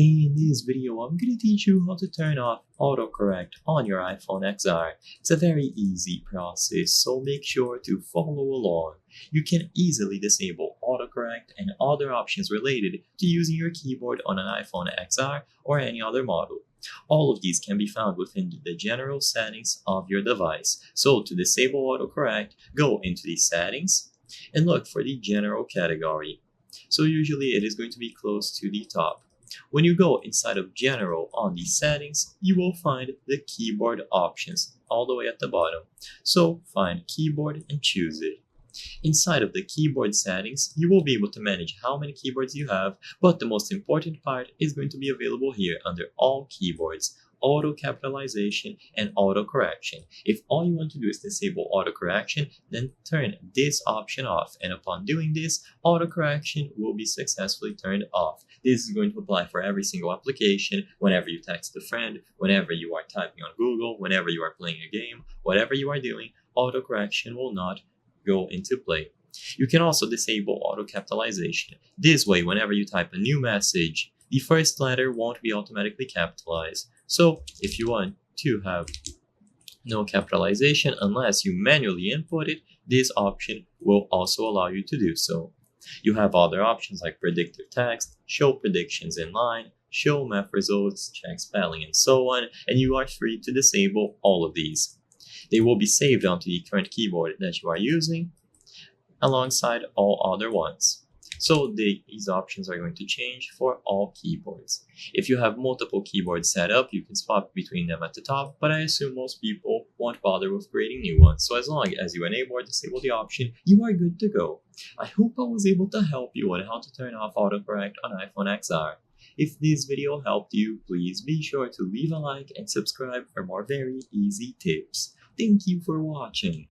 In this video, I'm going to teach you how to turn off autocorrect on your iPhone XR. It's a very easy process, so make sure to follow along. You can easily disable autocorrect and other options related to using your keyboard on an iPhone XR or any other model. All of these can be found within the general settings of your device. So to disable autocorrect, go into the settings and look for the general category. So usually it is going to be close to the top. When you go inside of General on the settings, you will find the keyboard options all the way at the bottom. So find keyboard and choose it. Inside of the keyboard settings, you will be able to manage how many keyboards you have, but the most important part is going to be available here under all keyboards. Auto capitalization and auto correction. If all you want to do is disable auto correction, then turn this option off, and upon doing this, auto correction will be successfully turned off. This is going to apply for every single application, whenever you text a friend, whenever you are typing on Google, whenever you are playing a game, whatever you are doing, auto correction will not go into play. You can also disable auto capitalization. This way, whenever you type a new message, the first letter won't be automatically capitalized. So if you want to have no capitalization unless you manually input it, this option will also allow you to do so. You have other options like predictive text, show predictions in line, show math results, check spelling, and so on, and you are free to disable all of these. They will be saved onto the current keyboard that you are using alongside all other ones. So these options are going to change for all keyboards. If you have multiple keyboards set up, you can swap between them at the top, but I assume most people won't bother with creating new ones. So as long as you enable or disable the option, you are good to go. I hope I was able to help you on how to turn off autocorrect on iPhone XR. If this video helped you, please be sure to leave a like and subscribe for more very easy tips. Thank you for watching.